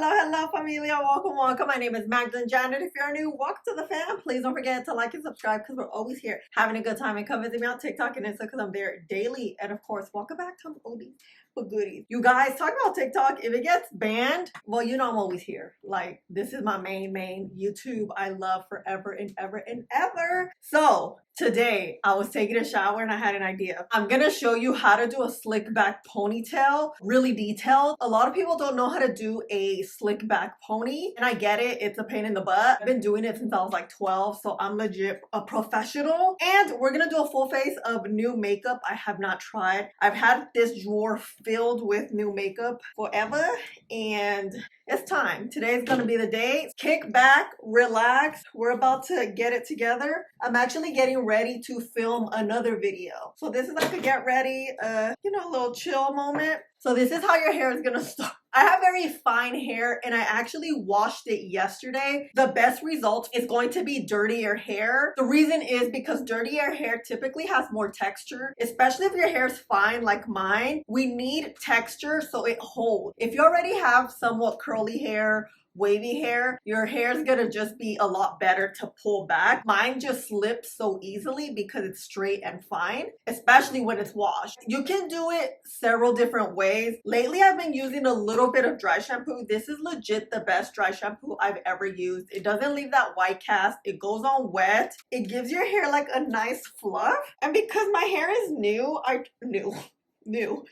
Hello, familia. Welcome. My name is Magdalene Janet. If you're new, welcome to the fam. Please don't forget to like and subscribe because we're always here having a good time. And come visit me on TikTok and Insta because I'm there daily. And of course, welcome back to Oldies but Goodies. You guys, talk about TikTok. If it gets banned, well, you know I'm always here. Like, this is my main YouTube I love forever and ever and ever. So today I was taking a shower and I had an idea. I'm gonna show you how to do a slick back ponytail, really detailed. A lot of people don't know how to do a slick back pony, and I get it, it's a pain in the butt. I've been doing it since I was like 12, so I'm legit a professional. And we're gonna do a full face of new makeup I have not tried. I've had this drawer filled with new makeup forever, and it's time. Today's gonna be the day. Kick back, relax. We're about to get it together. I'm actually getting ready to film another video. So this is like a get ready, a little chill moment. So this is how your hair is gonna start. I have very fine hair and I actually washed it yesterday. The best result is going to be dirtier hair. The reason is because dirtier hair typically has more texture, especially if your hair is fine like mine. We need texture so it holds. If you already have somewhat curly hair, wavy hair, your hair is gonna just be a lot better to pull back. Mine just slips so easily because it's straight and fine, especially when it's washed. You can do it several different ways. Lately, I've been using a little bit of dry shampoo. This is legit the best dry shampoo I've ever used. It doesn't leave that white cast. It goes on wet. It gives your hair like a nice fluff. And because my hair is new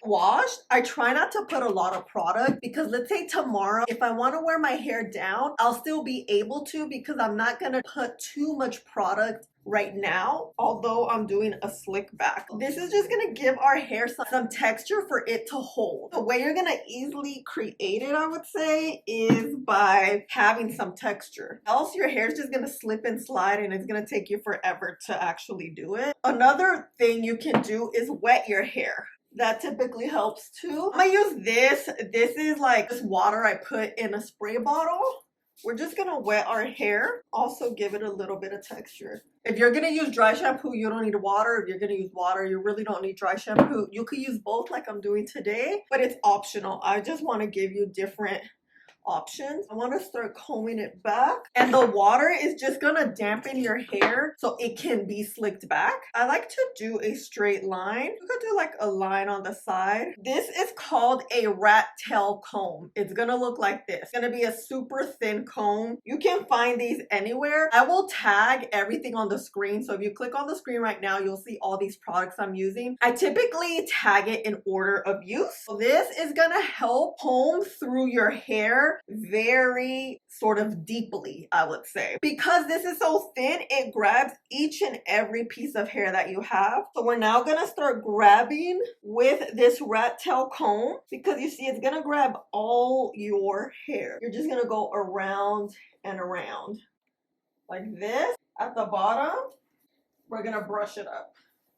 washed, I try not to put a lot of product because let's say tomorrow if I want to wear my hair down, I'll still be able to because I'm not gonna put too much product right now, although I'm doing a slick back. This is just gonna give our hair some texture for it to hold. The way you're gonna easily create it, I would say, is by having some texture. Else your hair is just gonna slip and slide and it's gonna take you forever to actually do it. Another thing you can do is wet your hair. That typically helps too. I'm gonna use this. This is like this water I put in a spray bottle. We're just gonna wet our hair. Also give it a little bit of texture. If you're gonna use dry shampoo, you don't need water. If you're gonna use water, you really don't need dry shampoo. You could use both like I'm doing today, but it's optional. I just wanna give you different options. I want to start combing it back, and the water is just gonna dampen your hair so it can be slicked back. I like to do a straight line. You could do like a line on the side. This is called a rat tail comb. It's gonna look like this. It's gonna be a super thin comb. You can find these anywhere. I will tag everything on the screen, so if you click on the screen right now, you'll see all these products I'm using. I typically tag it in order of use. So this is gonna help comb through your hair very sort of deeply, I would say. Because this is so thin, it grabs each and every piece of hair that you have. So we're now gonna start grabbing with this rat tail comb because you see it's gonna grab all your hair. You're just gonna go around and around like this. At the bottom, we're gonna brush it up.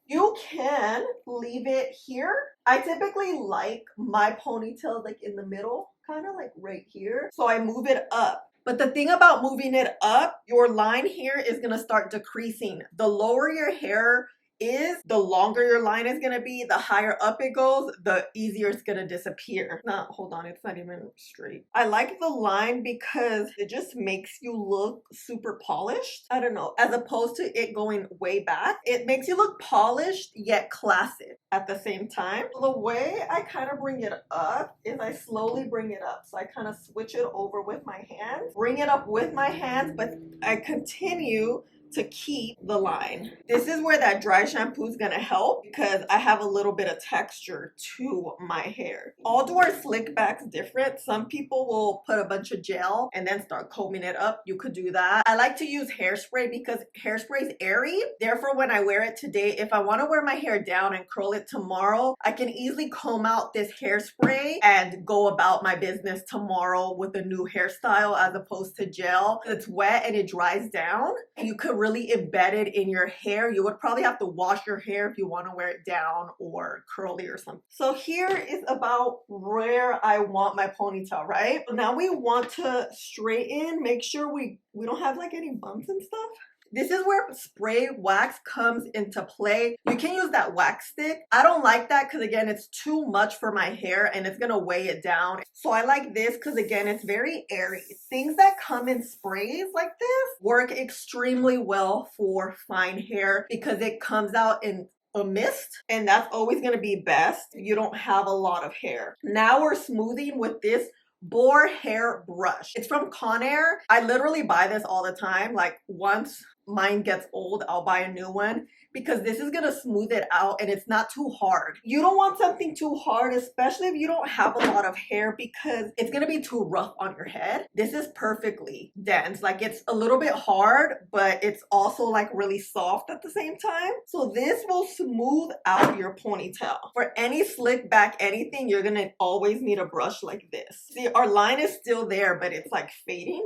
You can leave it here. I typically like my ponytail like in the middle, kind of like right here. So I move it up. But the thing about moving it up, your line here is gonna start decreasing. The lower your hair is, the longer your line is gonna be. The higher up it goes, the easier it's gonna disappear. Hold on, it's not even straight. I like the line because it just makes you look super polished. I don't know, as opposed to it going way back. It makes you look polished yet classic at the same time. The way I kind of bring it up is I slowly bring it up. So I kind of switch it over with my hands, bring it up with my hands, but I continue to keep the line. This is where that dry shampoo is gonna help because I have a little bit of texture to my hair. All do our slick backs different. Some people will put a bunch of gel and then start combing it up. You could do that. I like to use hairspray because hairspray is airy. Therefore, when I wear it today, if I want to wear my hair down and curl it tomorrow, I can easily comb out this hairspray and go about my business tomorrow with a new hairstyle as opposed to gel. It's wet and it dries down. You could really embed it in your hair. You would probably have to wash your hair if you want to wear it down or curly or something. So here is about where I want my ponytail, right? Now we want to straighten, make sure we don't have like any bumps and stuff. This is where spray wax comes into play. You can use that wax stick. I don't like that because again, it's too much for my hair and it's gonna weigh it down. So I like this because again, it's very airy. Things that come in sprays like this work extremely well for fine hair because it comes out in a mist, and that's always going to be best if you don't have a lot of hair. Now we're smoothing with this Boar hair brush. It's from Conair. I literally buy this all the time. Like once mine gets old, I'll buy a new one because this is gonna smooth it out and it's not too hard. You don't want something too hard, especially if you don't have a lot of hair, because it's gonna be too rough on your head. This is perfectly dense. Like it's a little bit hard, but it's also like really soft at the same time. So this will smooth out your ponytail. For any slick back anything, you're gonna always need a brush like this. See, our line is still there, but it's like fading.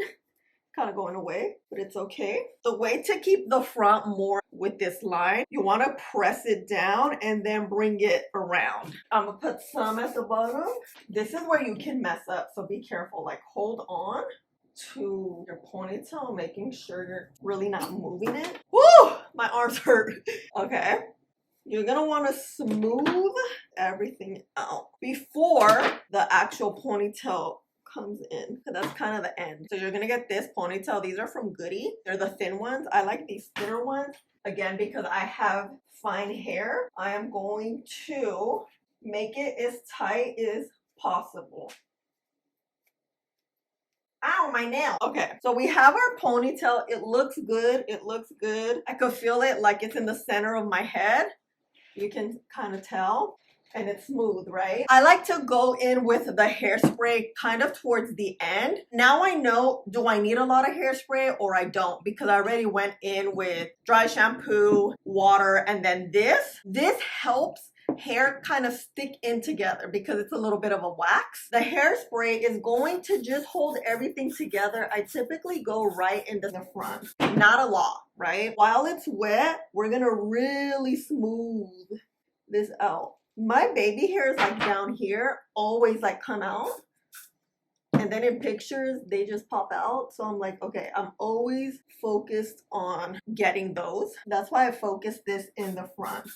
Kind of going away, but it's okay. The way to keep the front more with this line, you want to press it down and then bring it around. I'm gonna put some at the bottom. This is where you can mess up, so be careful. Like hold on to your ponytail, making sure you're really not moving it. Woo! My arms hurt. Okay. You're gonna want to smooth everything out before the actual ponytail comes in, because that's kind of the end. So you're gonna get this ponytail. These are from Goody. They're the thin ones. I like these thinner ones again because I have fine hair. I am going to make it as tight as possible. Ow, my nail. Okay, so we have our ponytail. It looks good. It looks good. I could feel it like it's in the center of my head. You can kind of tell. And it's smooth, right? I like to go in with the hairspray kind of towards the end. Now I know, do I need a lot of hairspray or I don't? Because I already went in with dry shampoo, water, and then this. This helps hair kind of stick in together because it's a little bit of a wax. The hairspray is going to just hold everything together. I typically go right into the front, not a lot, right? While it's wet, we're gonna really smooth this out. My baby hairs like down here always like come out, and then in pictures they just pop out. So I'm like, okay, I'm always focused on getting those. That's why I focus this in the front.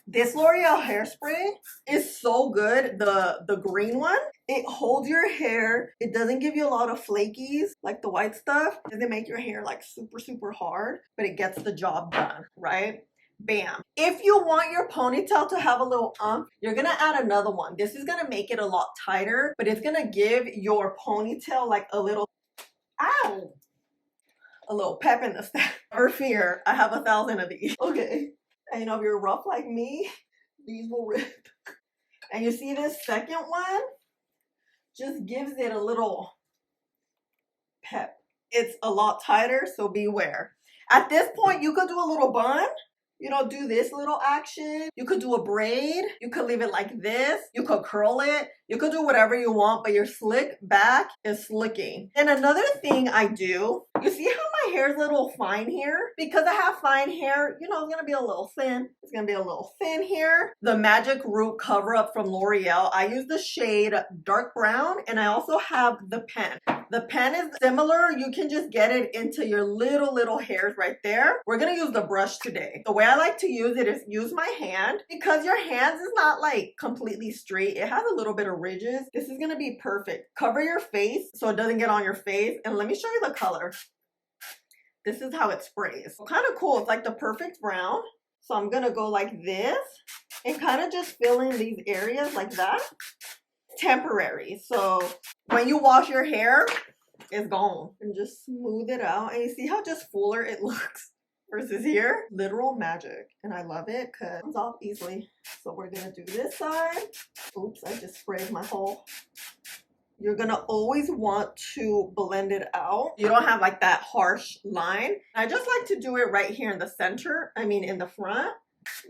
This L'Oreal hairspray is so good. The green one, it holds your hair. It doesn't give you a lot of flakies like the white stuff. It doesn't make your hair like super hard, but it gets the job done, right? Bam. If you want your ponytail to have a little you're gonna add another one. This is gonna make it a lot tighter, but it's gonna give your ponytail like a little, ow, a little pep in the step. Or fear, I have 1,000 of these. Okay. And you know, if you're rough like me, these will rip. And you see this second one just gives it a little pep. It's a lot tighter, so beware. At this point, you could do a little bun. You know, do this little action. You could do a braid. You could leave it like this. You could curl it. You could do whatever you want, but your slick back is slicking. And another thing I do, you see how my hair's a little fine here? Because I have fine hair, you know, it's gonna be a little thin. It's gonna be a little thin here. The Magic Root cover up from L'Oreal, I use the shade dark brown, and I also have the pen. The pen is similar. You can just get it into your little hairs right there. We're gonna use the brush today. The way I like to use it is use my hand, because your hands is not like completely straight. It has a little bit of ridges. This is gonna be perfect. Cover your face so it doesn't get on your face. And let me show you the color. This is how it sprays. Kind of cool. It's like the perfect brown. So I'm gonna go like this and kind of just fill in these areas like that. Temporary. So when you wash your hair, it's gone. And just smooth it out. And you see how just fuller it looks versus here? Literal magic. And I love it because it comes off easily. So we're gonna do this side. Oops, I just sprayed my whole. You're gonna always want to blend it out. You don't have like that harsh line. I just like to do it right here in the center. I mean in the front.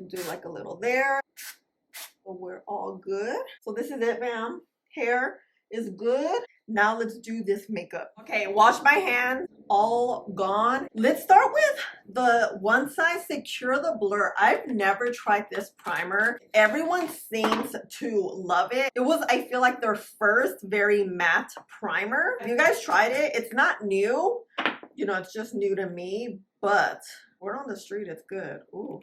Do like a little there. So we're all good. So this is it, ma'am. Hair is good. Now let's do this makeup. Okay, wash my hands, all gone. Let's start with the One Size Secure the Blur. I've never tried this primer. Everyone seems to love it. It was, I feel like, their first very matte primer. Have you guys tried it? It's not new. You know, it's just new to me, but word on the street, it's good. Ooh.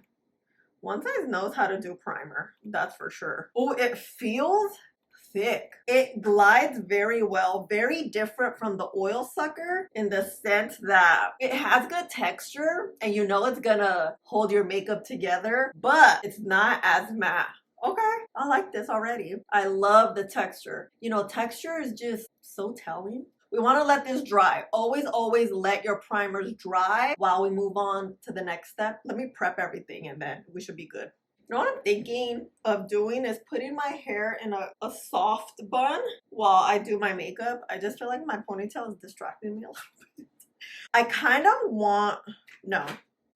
One size knows how to do primer, that's for sure. Oh, it feels thick. It glides very well, very different from the oil sucker in the sense that it has good texture and you know it's gonna hold your makeup together, but it's not as matte. Okay, I like this already. I love the texture. You know, texture is just so telling. We want to let this dry. Always let your primers dry while we move on to the next step. Let me prep everything and then we should be good. You know what I'm thinking of doing is putting my hair in a soft bun while I do my makeup. I just feel like my ponytail is distracting me a little bit. I kind of want, no,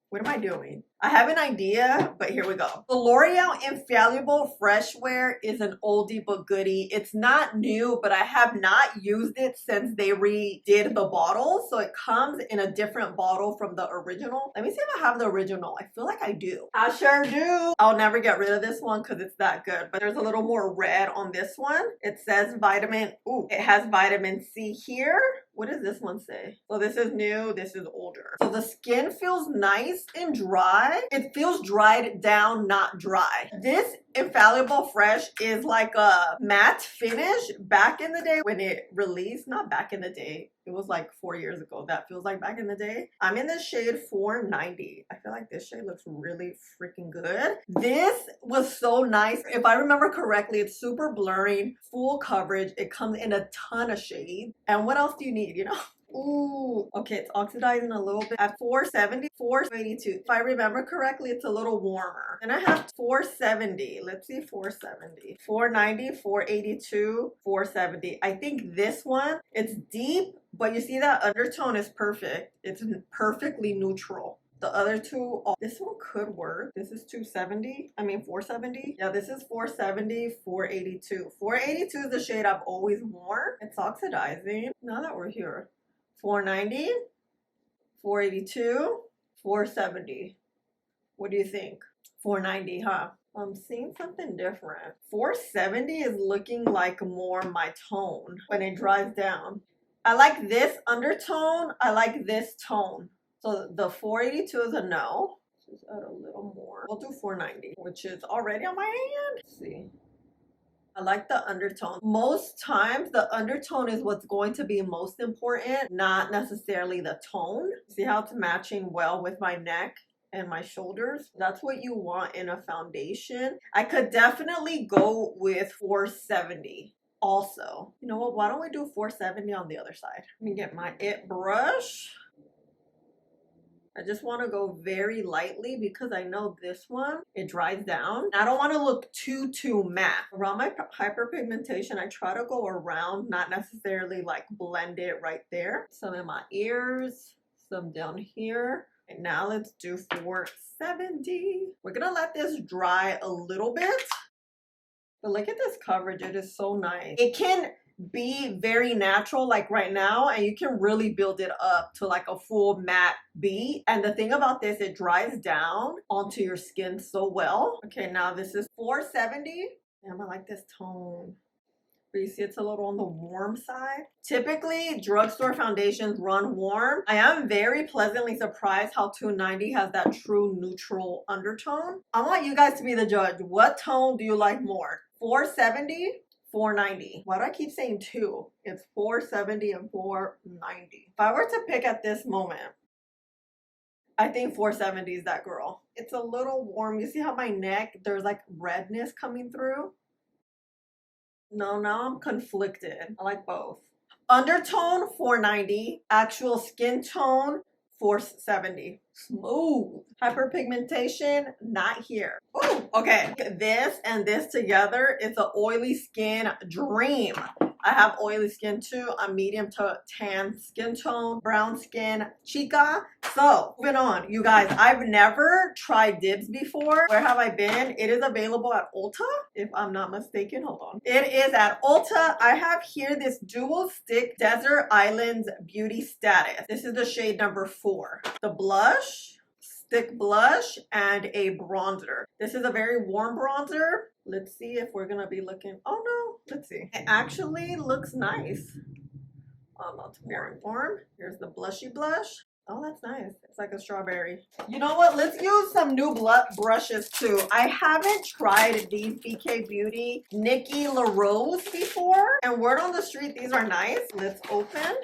what am I doing? I have an idea, but here we go. The L'Oreal Infallible Fresh Wear is an oldie but goodie. It's not new, but I have not used it since they redid the bottle. So it comes in a different bottle from the original. Let me see if I have the original. I feel like I do. I sure do. I'll never get rid of this one because it's that good. But there's a little more red on this one. It says vitamin, ooh, it has vitamin C here. What does this one say? So this is new, this is older. So the skin feels nice and dry. It feels dried down, not dry. This Infallible Fresh is like a matte finish back in the day when it released. Not back in the day. It was like 4 years ago. That feels like back in the day. I'm in the shade 490. I feel like this shade looks really freaking good. This was so nice. If I remember correctly, it's super blurring, full coverage. It comes in a ton of shades. And what else do you need, you know? Ooh, okay, it's oxidizing a little bit at 470, 482. If I remember correctly, it's a little warmer. And I have 470. Let's see, 470. 490, 482, 470. I think this one, it's deep, but you see that undertone is perfect. It's perfectly neutral. The other two, oh, this one could work. This is 270. I mean 470. Yeah, this is 470, 482. 482 is the shade I've always worn. It's oxidizing. Now that we're here. 490, 482, 470. What do you think? 490, huh? I'm seeing something different. 470 is looking like more my tone when it dries down. I like this undertone. I like this tone. So the 482 is a no. Let's just add a little more. We'll do 490, which is already on my hand. Let's see. I like the undertone. Most times the undertone is what's going to be most important, not necessarily the tone. See how it's matching well with my neck and my shoulders? That's what you want in a foundation. I could definitely go with 470 also. You know what? Why don't we do 470 on the other side? Let me get my IT brush. I just want to go very lightly because I know this one, it dries down. I don't want to look too matte. Around my hyperpigmentation, I try to go around, not necessarily like blend it right there. Some in my ears, some down here. And now let's do 470. We're going to let this dry a little bit. But look at this coverage. It is so nice. It can be very natural like right now, and you can really build it up to like a full matte beat. And the thing about this, it dries down onto your skin so well. Okay, now this is 470. Damn, I like this tone. But you see it's a little on the warm side. Typically, drugstore foundations run warm. I am very pleasantly surprised how 290 has that true neutral undertone. I want you guys to be the judge. What tone do you like more? 470? 490. Why do I keep saying two? It's 470 and 490. If I were to pick at this moment, I think 470 is that girl. It's a little warm. You see how my neck, there's like redness coming through? No, now I'm conflicted. I like both. Undertone, 490. Actual skin tone, 470. Smooth. Hyperpigmentation, not here. Ooh, okay. This and this together, it's an oily skin dream. I have oily skin too. I'm medium to tan skin tone, brown skin, chica. So, moving on, you guys. I've never tried Dibs before. Where have I been? It is available at Ulta, if I'm not mistaken. Hold on. It is at Ulta. I have here this dual stick Desert Islands Beauty Status. This is the shade number 4. The blush, stick blush, and a bronzer. This is a very warm bronzer. Let's see if we're gonna be looking, oh no, let's see. It actually looks nice. Oh, not very warm. Here's the blushy blush. Oh, that's nice. It's like a strawberry. You know what? Let's use some new brushes too. I haven't tried these BK Beauty Nikki LaRose before. And word on the street, these are nice. Let's open.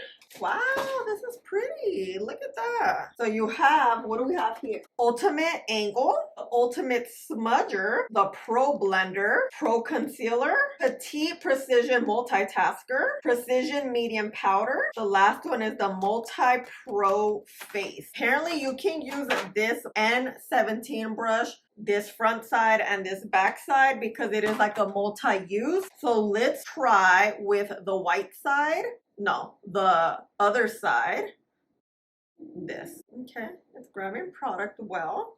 Wow, this is pretty. Look at that. So you have, what do we have here? Ultimate Angle, the Ultimate Smudger, the Pro Blender, Pro Concealer, Petite Precision Multitasker, Precision Medium Powder. The last one is the Multi Pro Face. Apparently you can use this N17 brush, this front side and this back side, because it is like a multi-use. So let's try with the white side. No, the other side. This. Okay, it's grabbing product well.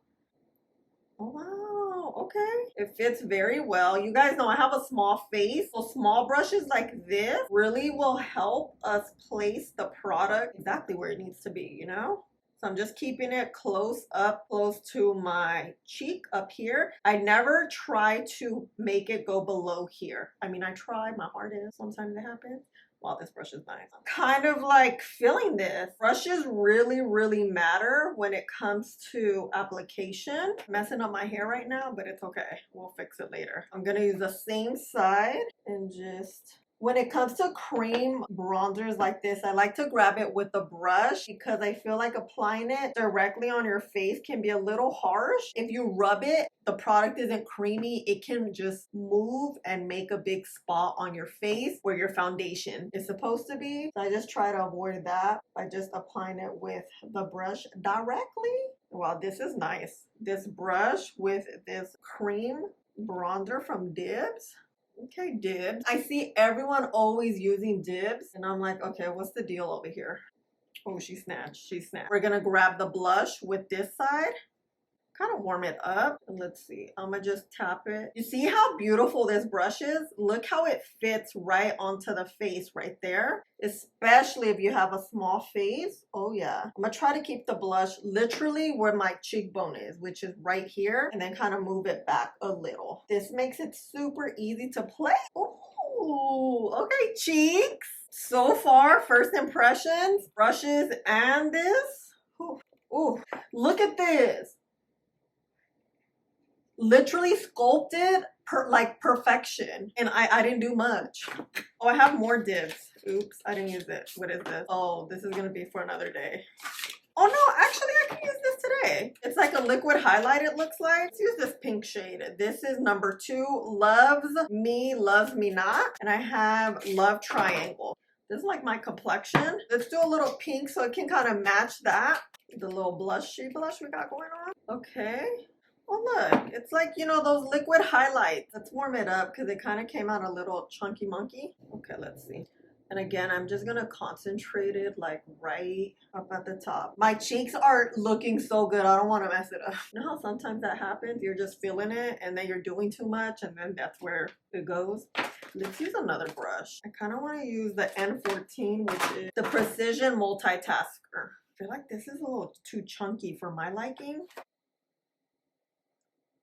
Oh wow, okay. It fits very well. You guys know I have a small face, so small brushes like this really will help us place the product exactly where it needs to be, you know? So I'm just keeping it close up, close to my cheek up here. I never try to make it go below here. I mean, I try my hardest. Sometimes it happens. Wow, this brush is nice. I'm kind of like feeling this. Brushes really, really matter when it comes to application. I'm messing up my hair right now, but it's okay. We'll fix it later. I'm gonna use the same side and just... When it comes to cream bronzers like this, I like to grab it with a brush because I feel like applying it directly on your face can be a little harsh. If you rub it, the product isn't creamy, it can just move and make a big spot on your face where your foundation is supposed to be. So I just try to avoid that by just applying it with the brush directly. Wow, this is nice. This brush with this cream bronzer from Dibs. Okay, Dibs. I see everyone always using Dibs, and I'm like, okay, what's the deal over here? Oh, she snatched. She snatched. We're gonna grab the blush with this side. Kind of warm it up. And let's see. I'm gonna just tap it. You see how beautiful this brush is? Look how it fits right onto the face right there. Especially if you have a small face. Oh yeah. I'm gonna try to keep the blush literally where my cheekbone is, which is right here, and then kind of move it back a little. This makes it super easy to play. Ooh, okay, cheeks. So far, first impressions, brushes and this. Ooh, look at this. Literally sculpted like perfection, and I didn't do much. Oh, I have more Dibs. Oops, I didn't use it. What is this? Oh, this is gonna be for another day. Oh no, actually I can use this today. It's like a liquid highlight, it looks like. Let's use this pink shade. This is number 2, Loves Me Not, and I have Love Triangle. This is like my complexion. Let's do a little pink so it can kind of match that. The little blushy blush we got going on. Okay. Oh look, it's like, you know, those liquid highlights. Let's warm it up because it kind of came out a little chunky monkey. Okay, let's see. And again, I'm just gonna concentrate it like right up at the top. My cheeks are looking so good, I don't wanna mess it up. You know how sometimes that happens? You're just feeling it and then you're doing too much and then that's where it goes. Let's use another brush. I kinda wanna use the N14, which is the Precision Multitasker. I feel like this is a little too chunky for my liking.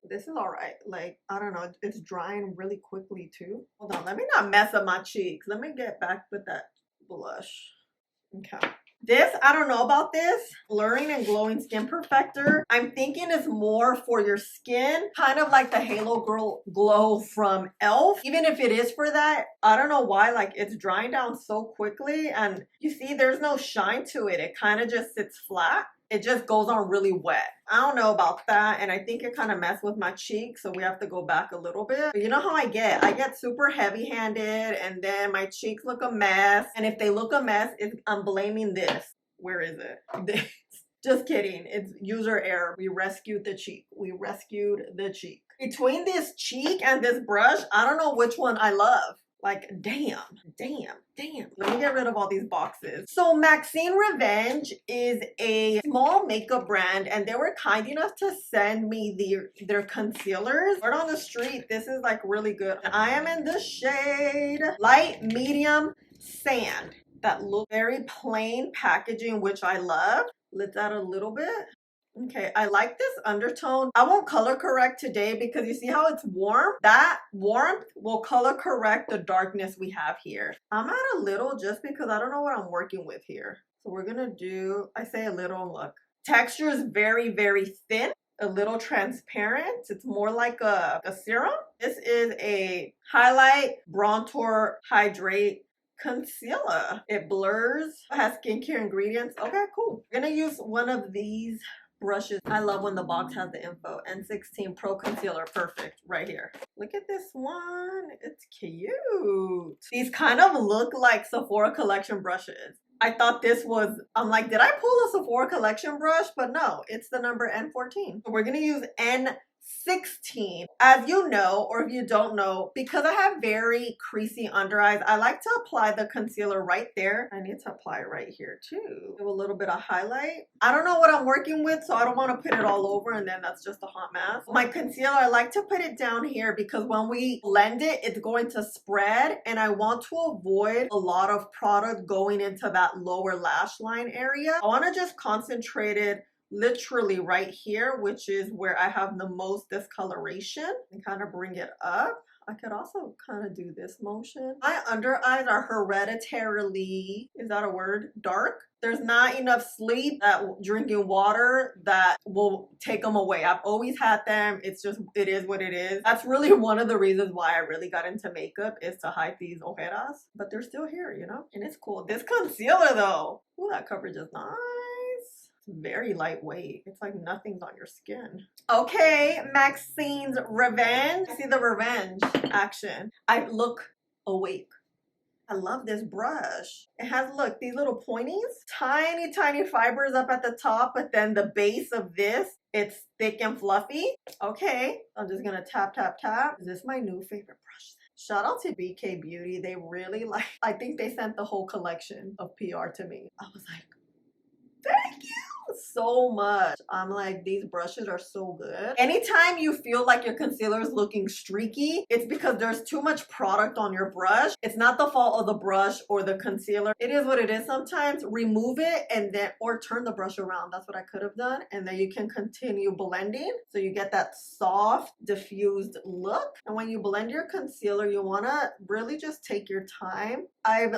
This is all right. Like, I don't know. It's drying really quickly too. Hold on. Let me not mess up my cheeks. Let me get back with that blush. Okay. This, I don't know about this. Blurring and Glowing Skin Perfector. I'm thinking it's more for your skin. Kind of like the Halo Girl Glow from e.l.f. Even if it is for that, I don't know why. Like, it's drying down so quickly. And you see, there's no shine to it. It kind of just sits flat. It just goes on really wet. I don't know about that, and I think it kind of messed with my cheeks, so we have to go back a little bit. But you know how I get super heavy-handed, and then my cheeks look a mess, and if they look a mess, I'm blaming this. Where is it? Just kidding. It's user error. We rescued the cheek. We rescued the cheek. Between this cheek and this brush, I don't know which one I love. Like, damn. Let me get rid of all these boxes. So Maxine Revenge is a small makeup brand, and they were kind enough to send me their concealers. Word on the street, this is like really good. I am in the shade Light Medium Sand. That look very plain packaging, which I love. Let's add a little bit. Okay, I like this undertone. I won't color correct today because you see how it's warm? That warmth will color correct the darkness we have here. I'm at a little just because I don't know what I'm working with here. So we're gonna do, I say a little, look. Texture is very, very thin, a little transparent. It's more like a serum. This is a highlight, bronzer, hydrate, concealer. It blurs, has skincare ingredients. Okay, cool. I'm gonna use one of these brushes. I love when the box has the info. N16 Pro Concealer, perfect, right here. Look at this one, it's cute. These kind of look like Sephora collection brushes. I thought this was, I'm like, did I pull a Sephora collection brush? But no, it's the number N14. So we're gonna use N16. As you know, or if you don't know, because I have very creasy under eyes, I like to apply the concealer right there. I need to apply it right here too. Do a little bit of highlight. I don't know what I'm working with, so I don't want to put it all over and then that's just a hot mess. My concealer, I like to put it down here because when we blend it, it's going to spread and I want to avoid a lot of product going into that lower lash line area. I want to just concentrate it literally right here, which is where I have the most discoloration, and kind of bring it up. I could also kind of do this motion. My under eyes are hereditarily, is that a word? Dark. There's not enough sleep that drinking water that will take them away. I've always had them. It's just, it is what it is. That's really one of the reasons why I really got into makeup, is to hide these ojeras. But they're still here, you know? And it's cool. This concealer though, ooh, that coverage is nice. Very lightweight. It's like nothing's on your skin. Okay, Maxine's Revenge. See the revenge action. I look awake. I love this brush. It has, look, these little pointies. Tiny, tiny fibers up at the top, but then the base of this, it's thick and fluffy. Okay, I'm just gonna tap, tap, tap. Is this my new favorite brush? Shout out to BK Beauty. They really like, I think they sent the whole collection of PR to me. I was like, thank you so much. I'm like, these brushes are so good. Anytime you feel like your concealer is looking streaky, it's because there's too much product on your brush. It's not the fault of the brush or the concealer. It is what it is. Sometimes remove it and then, or turn the brush around. That's what I could have done. And then you can continue blending. So you get that soft, diffused look. And when you blend your concealer, you wanna really just take your time. I've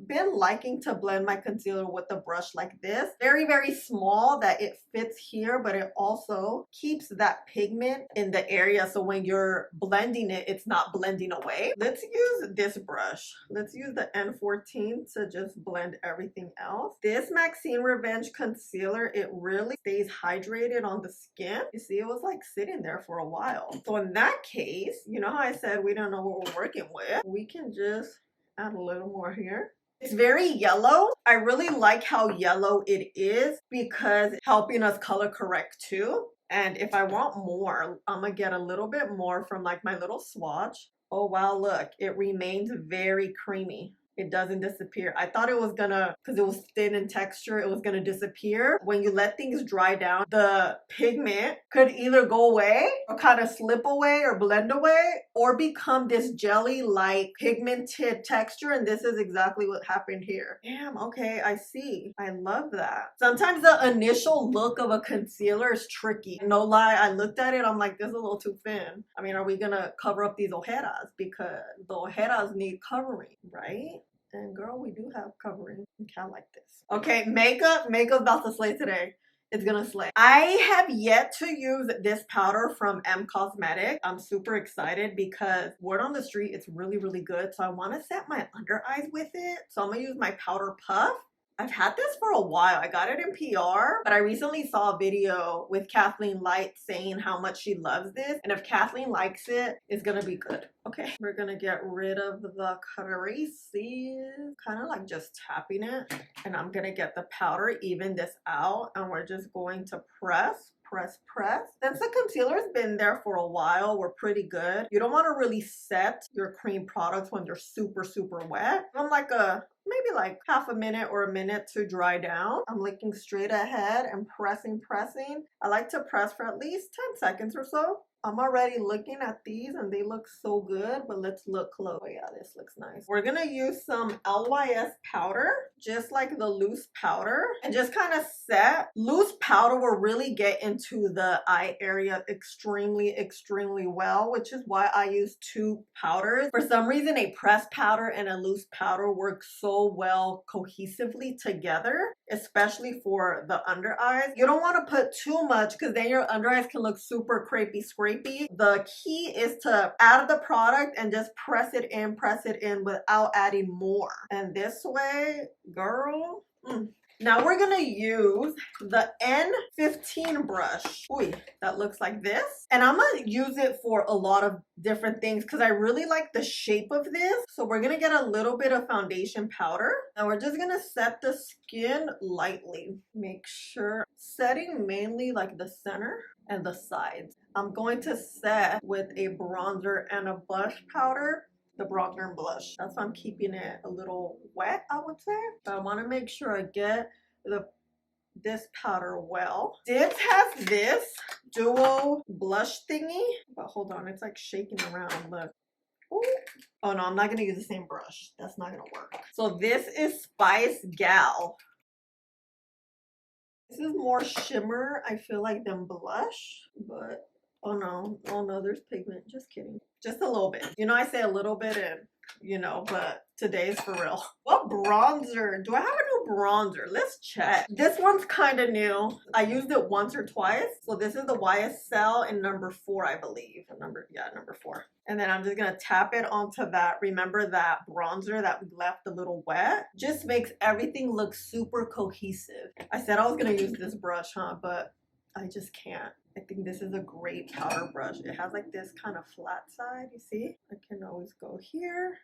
been liking to blend my concealer with a brush like this. Very, very small that it fits here, but it also keeps that pigment in the area. So when you're blending it, it's not blending away. Let's use this brush. Let's use the N14 to just blend everything else. This Maxine Revenge concealer, it really stays hydrated on the skin. You see, it was like sitting there for a while. So in that case, you know how I said we don't know what we're working with? We can just add a little more here. It's very yellow. I really like how yellow it is because it's helping us color correct too. And if I want more, I'm gonna get a little bit more from like my little swatch. Oh wow, look, it remains very creamy. It doesn't disappear. I thought it was gonna, because it was thin in texture, it was gonna disappear. When you let things dry down, the pigment could either go away or kind of slip away or blend away or become this jelly-like pigmented texture. And this is exactly what happened here. Damn, okay, I see. I love that. Sometimes the initial look of a concealer is tricky. No lie, I looked at it, I'm like, this is a little too thin. I mean, are we gonna cover up these ojeras? Because the ojeras need covering, right? And girl, we do have covering. Kind of like this. Okay, makeup about to slay today. It's gonna slay. I have yet to use this powder from M Cosmetics. I'm super excited because word on the street, it's really, really good. So I want to set my under eyes with it. So I'm gonna use my powder puff. I've had this for a while. I got it in PR, but I recently saw a video with Kathleen Light saying how much she loves this. And if Kathleen likes it, it's gonna be good. Okay, we're gonna get rid of the creases, kind of like just tapping it. And I'm gonna get the powder, even this out, and we're just going to press. Since the concealer's been there for a while, we're pretty good. You don't want to really set your cream products when they're super, super wet. I'm like maybe like half a minute or a minute to dry down. I'm looking straight ahead and pressing. I like to press for at least 10 seconds or so. I'm already looking at these and they look so good, but let's look close. Oh yeah, this looks nice. We're gonna use some LYS powder, just like the loose powder, and just kind of set. Loose powder will really get into the eye area extremely well, which is why I use two powders. For some reason, a pressed powder and a loose powder work so well cohesively together, especially for the under eyes. You don't want to put too much because then your under eyes can look super crepey scrapey. The key is to add the product and just press it in without adding more. And this way, girl, Now we're gonna use the N15 brush. Ooh, that looks like this. And I'm gonna use it for a lot of different things because I really like the shape of this. So we're gonna get a little bit of foundation powder. And we're just gonna set the skin lightly. Make sure, setting mainly like the center and the sides. I'm going to set with a bronzer and a blush powder. The bronzer and blush. That's why I'm keeping it a little wet, I would say. But I want to make sure I get this powder well. This has this duo blush thingy. But hold on, it's like shaking around. Look. Ooh. Oh no, I'm not gonna use the same brush. That's not gonna work. So this is Spice Gal. This is more shimmer, I feel like, than blush, but oh no, there's pigment. Just kidding. Just a little bit. You know, I say a little bit and, you know, but today's for real. What bronzer? Do I have a new bronzer? Let's check. This one's kind of new. I used it once or twice. So this is the YSL in number 4, I believe. Number 4. And then I'm just going to tap it onto that. Remember that bronzer that we left a little wet? Just makes everything look super cohesive. I said I was going to use this brush, but I just can't. I think this is a great powder brush. It has like this kind of flat side, you see? I can always go here.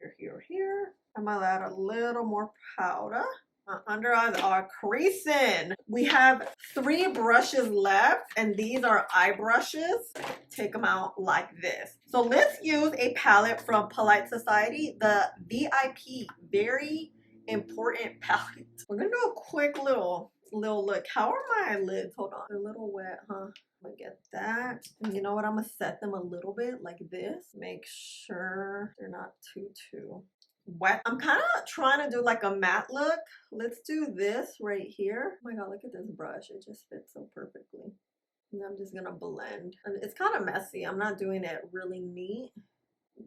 I might add a little more powder. My under eyes are creasing. We have 3 brushes left, and these are eye brushes. Take them out like this. So let's use a palette from Polite Society, the VIP, very important palette. We're gonna do a quick little look. How are my eyelids? Hold on, they're a little wet, huh? I'm gonna get that. And you know what? I'm gonna set them a little bit like this. Make sure they're not too wet. I'm kind of trying to do like a matte look. Let's do this right here. Oh my god, look at this brush. It just fits so perfectly. And I'm just gonna blend. And it's kind of messy. I'm not doing it really neat.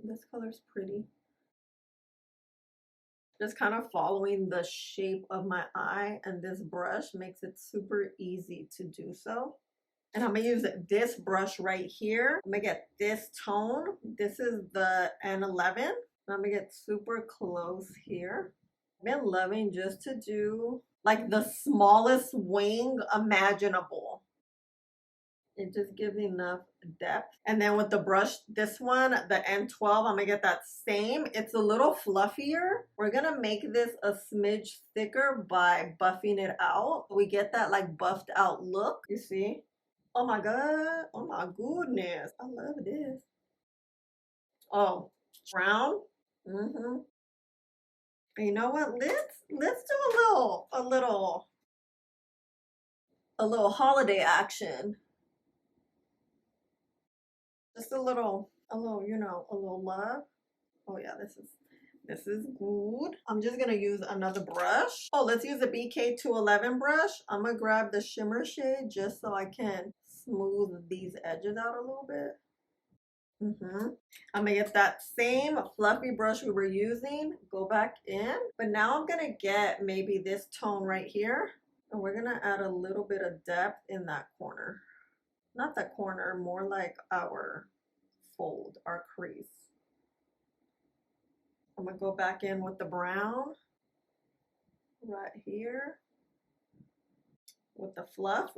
This color's pretty. Just kind of following the shape of my eye, and this brush makes it super easy to do so. And I'm gonna use this brush right here. I'm gonna get this tone. This is the N11. I'm gonna get super close here. I've been loving just to do like the smallest wing imaginable. It just gives enough depth. And then with the brush, this one, the N12, I'm gonna get that same. It's a little fluffier. We're gonna make this a smidge thicker by buffing it out. We get that like buffed out look, you see? Oh my god, oh my goodness, I love this. Oh, brown. And you know what? Let's do a little holiday action. Just a little, you know, a little love. Oh yeah, this is good. I'm just gonna use another brush. Oh, let's use a BK211 brush. I'm gonna grab the shimmer shade just so I can smooth these edges out a little bit. I'm gonna get that same fluffy brush we were using, go back in, but now I'm gonna get maybe this tone right here, and we're gonna add a little bit of depth in that corner. Not that corner, more like our fold, our crease. I'm gonna go back in with the brown right here with the fluff,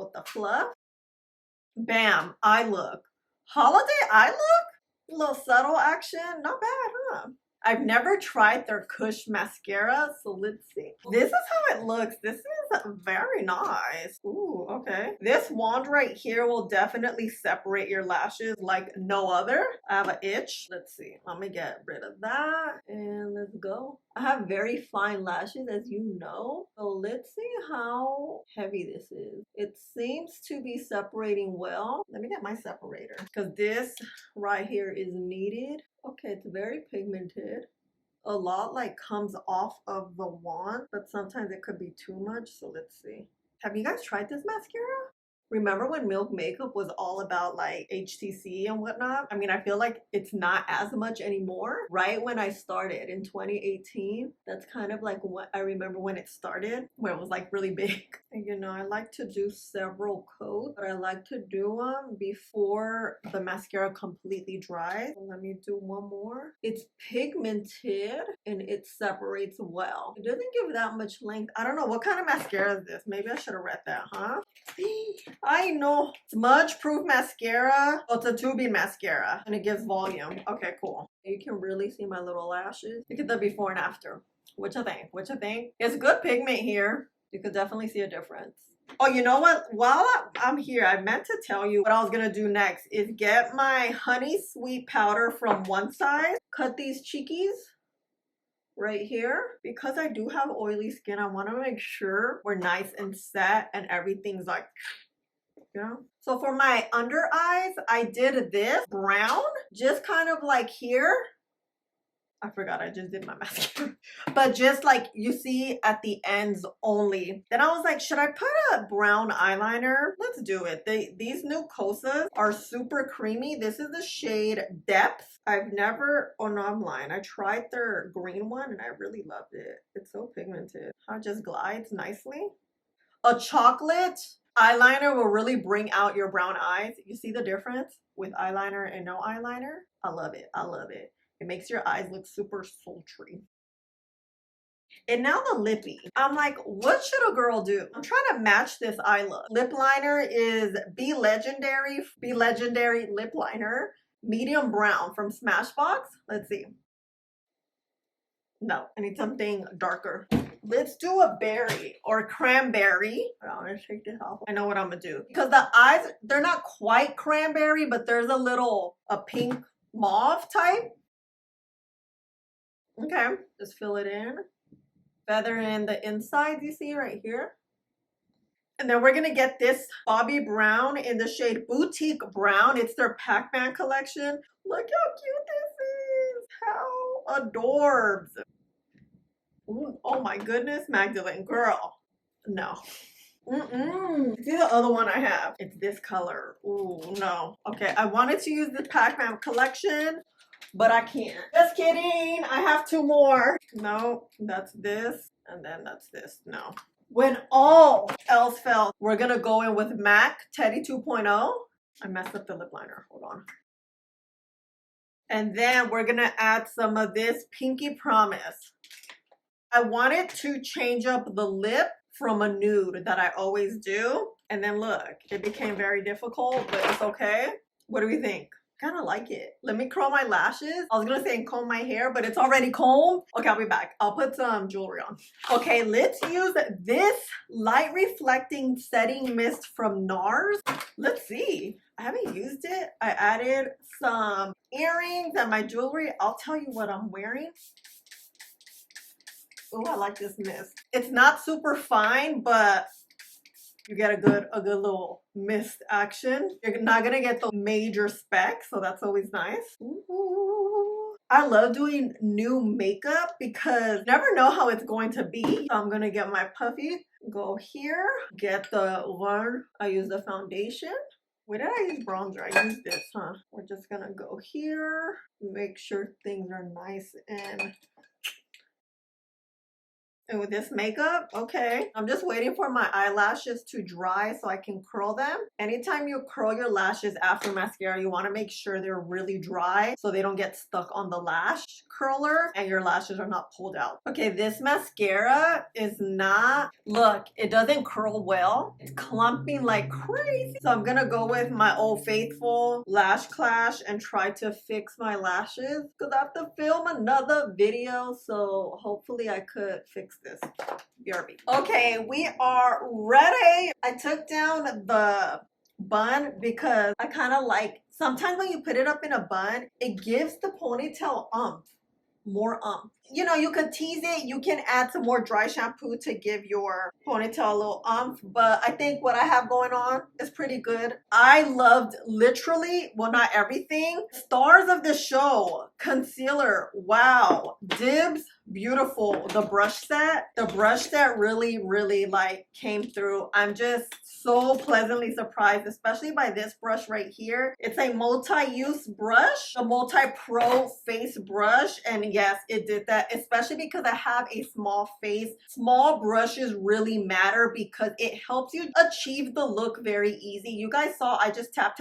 Bam, eye look. Holiday eye look? A little subtle action, not bad, huh? I've never tried their Kush mascara, so let's see. This is how it looks. This is That's very nice. Ooh, okay. This wand right here will definitely separate your lashes like no other. I have an itch. Let's see. Let me get rid of that and let's go. I have very fine lashes, as you know. So let's see how heavy this is. It seems to be separating well. Let me get my separator because this right here is needed. Okay, it's very pigmented. A lot like comes off of the wand, but sometimes it could be too much. So let's see. Have you guys tried this mascara? Remember when Milk Makeup was all about like HTC and whatnot? I mean, I feel like it's not as much anymore. Right when I started in 2018, that's kind of like what I remember when it started, when it was like really big. And you know, I like to do several coats, but I like to do them before the mascara completely dries. So let me do one more. It's pigmented and it separates well. It doesn't give that much length. I don't know what kind of mascara is this. Maybe I should have read that, huh? I know. Smudge proof mascara. Oh, it's a tubing mascara and it gives volume. Okay, cool. You can really see my little lashes. Look at the before and after. What you think? What you think? It's good pigment here. You could definitely see a difference. Oh, you know what? While I'm here, I meant to tell you what I was gonna do next is get my honey sweet powder from one side, cut these cheekies right here. Because I do have oily skin, I want to make sure we're nice and set and everything's like, you know. So for my under eyes, I did this brown, just kind of like here. I forgot I just did my mascara, but just like you see at the ends only. Then I was like, should I put a brown eyeliner? Let's do it. These new Kosas are super creamy. This is the shade Depth. I've never, oh no, I'm lying. I tried their green one and I really loved it. It's so pigmented. How it just glides nicely. A chocolate eyeliner will really bring out your brown eyes. You see the difference with eyeliner and no eyeliner? I love it. I love it. It makes your eyes look super sultry. And now the lippy. I'm like, what should a girl do? I'm trying to match this eye look. Lip liner is Be Legendary lip liner. Medium brown from Smashbox. Let's see. No, I need something darker. Let's do a berry or cranberry. I'm gonna shake this off. I know what I'm gonna do. Because the eyes, they're not quite cranberry, but there's a pink mauve type. Okay, just fill it in. Feather in the inside, you see right here. And then we're gonna get this Bobbi Brown in the shade Boutique Brown. It's their Pac-Man collection. Look how cute this is. How adorbs. Ooh, oh my goodness, Magdalene, girl. No. See the other one I have? It's this color. Ooh, no. Okay, I wanted to use the Pac-Man collection, but I can't. Just kidding. I have two more. No, that's this. And then that's this. No. When all else fails, we're going to go in with MAC Teddy 2.0. I messed up the lip liner. Hold on. And then we're going to add some of this Pinky Promise. I wanted to change up the lip from a nude that I always do. And then look, it became very difficult, but it's okay. What do we think? Kind of like it. Let me curl my lashes. I was gonna say comb my hair, but it's already combed. Okay, I'll be back. I'll put some jewelry on. Okay, let's use this light reflecting setting mist from NARS. Let's see. I haven't used it. I added some earrings and my jewelry. I'll tell you what I'm wearing. Oh, I like this mist. It's not super fine, but you get a good little mist action. You're not gonna get the major specks, so that's always nice. Ooh. I love doing new makeup because you never know how it's going to be. So I'm gonna get my puffy, go here, get the one. I use the foundation. Where did I use bronzer? I used this, huh? We're just gonna go here, make sure things are nice and with this makeup, okay. I'm just waiting for my eyelashes to dry so I can curl them. Anytime you curl your lashes after mascara, you want to make sure they're really dry so they don't get stuck on the lash curler and your lashes are not pulled out. Okay, this mascara is not, look, it doesn't curl well. It's clumping like crazy. So I'm gonna go with my Old Faithful Lash Clash and try to fix my lashes because I have to film another video, so hopefully I could fix this. BRB. Okay, we are ready. I took down the bun because I kind of like, sometimes when you put it up in a bun, it gives the ponytail more you know, you could tease it, you can add some more dry shampoo to give your ponytail a little but I think what I have going on is pretty good. I loved literally, well, not everything. Stars of the show, concealer, wow. Dibs, beautiful. The brush set really like came through. I'm just so pleasantly surprised, especially by this brush right here. It's a multi-use brush, a multi-pro face brush, and yes, it did that, especially because I have a small face. Small brushes really matter because it helps you achieve the look very easy. You guys saw I just tap,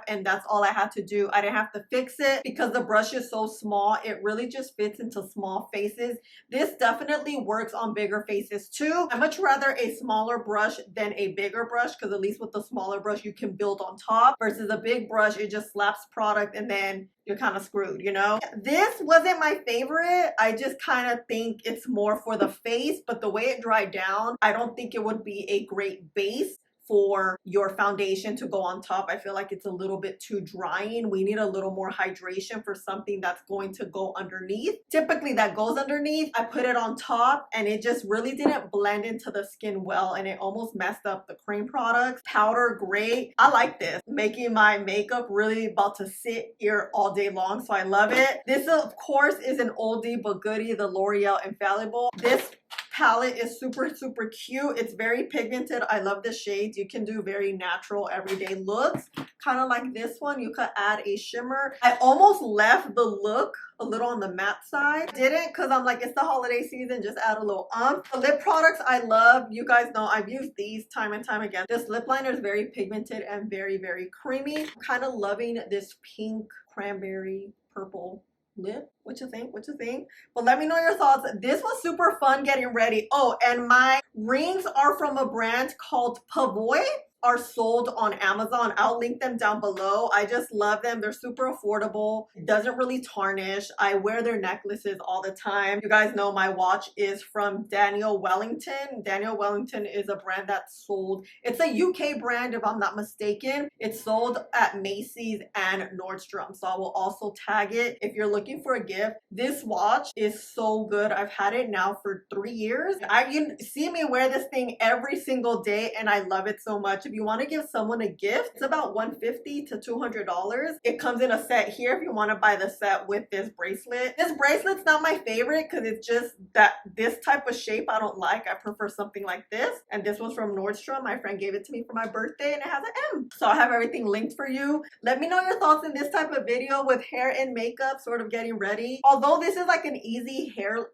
and that's all I had to do. I didn't have to fix it because the brush is so small. It really just fits into small faces. This definitely works on bigger faces too. I much rather a smaller brush than a bigger brush because at least with the smaller brush you can build on top versus a big brush, it just slaps product and then you're kind of screwed, you know? This wasn't my favorite. I just kind of think it's more for the face, but the way it dried down, I don't think it would be a great base for your foundation to go on top. I feel like it's a little bit too drying. We need a little more hydration for something that's going to go underneath. Typically that goes underneath. I put it on top and it just really didn't blend into the skin well and it almost messed up the cream products. Powder, great. I like this. Making my makeup really about to sit here all day long, so I love it. This of course is an oldie but goodie, the L'Oreal Infallible. This palette is super cute. It's very pigmented. I love the shades. You can do very natural everyday looks, kind of like this one. You could add a shimmer. I almost left the look a little on the matte side. Didn't, because I'm like, it's the holiday season, just add a little The lip products I love. You guys know I've used these time and time again. This lip liner is very pigmented and very creamy. I'm kind of loving this pink cranberry purple lip. What you think? But let me know your thoughts. This was super fun getting ready. Oh, and my rings are from a brand called Pavoy. Are sold on Amazon. I'll link them down below. I just love them. They're super affordable. It doesn't really tarnish. I wear their necklaces all the time. You guys know my watch is from Daniel Wellington. Daniel Wellington is a brand that's sold. It's a UK brand if I'm not mistaken. It's sold at Macy's and Nordstrom. So I will also tag it if you're looking for a gift. This watch is so good. I've had it now for 3 years. You see me wear this thing every single day and I love it so much. If you want to give someone a gift, it's about $150 to $200. It comes in a set here if you want to buy the set with this bracelet. This bracelet's not my favorite because it's just that this type of shape I don't like. I prefer something like this. And this one's from Nordstrom. My friend gave it to me for my birthday and it has an M. So I have everything linked for you. Let me know your thoughts in this type of video with hair and makeup, sort of getting ready. Although this is like an easy hair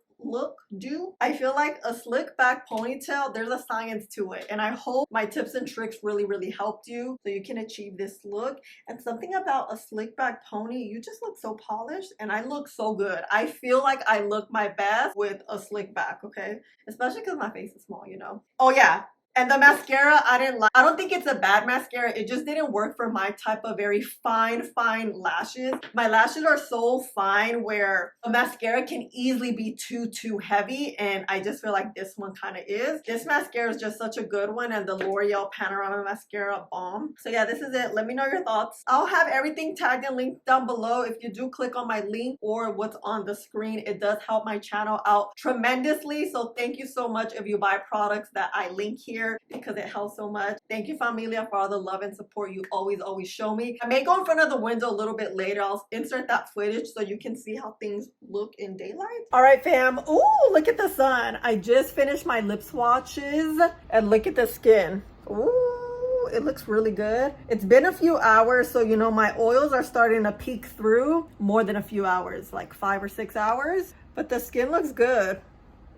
I feel like a slick back ponytail, there's a science to it, and I hope my tips and tricks really helped you so you can achieve this look. And something about a slick back pony, you just look so polished and I look so good. I feel like I look my best with a slick back, okay? Especially because my face is small, you know. Oh yeah, and the mascara, I didn't like. I don't think it's a bad mascara. It just didn't work for my type of very fine lashes. My lashes are so fine where a mascara can easily be too heavy. And I just feel like this one kind of is. This mascara is just such a good one. And the L'Oreal Panorama Mascara, bomb. So yeah, this is it. Let me know your thoughts. I'll have everything tagged and linked down below. If you do click on my link or what's on the screen, it does help my channel out tremendously. So thank you so much if you buy products that I link here, because it helps so much. Thank you, familia, for all the love and support you always show me. I may go in front of the window a little bit later. I'll insert that footage so you can see how things look in daylight. All right, fam. Ooh, look at the sun. I just finished my lip swatches and look at the skin. Ooh, it looks really good. It's been a few hours, so you know my oils are starting to peek through. More than a few hours, like 5 or 6 hours, but the skin looks good.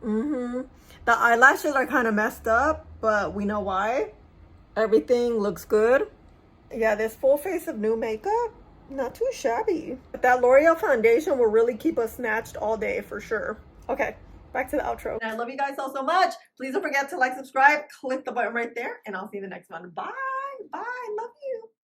The eyelashes are kind of messed up, but we know why. Everything looks good. Yeah, this full face of new makeup, not too shabby. That L'Oreal foundation will really keep us snatched all day for sure. Okay, back to the outro. And I love you guys all so much. Please don't forget to like, subscribe, click the button right there, and I'll see you in the next one. Bye. Love you.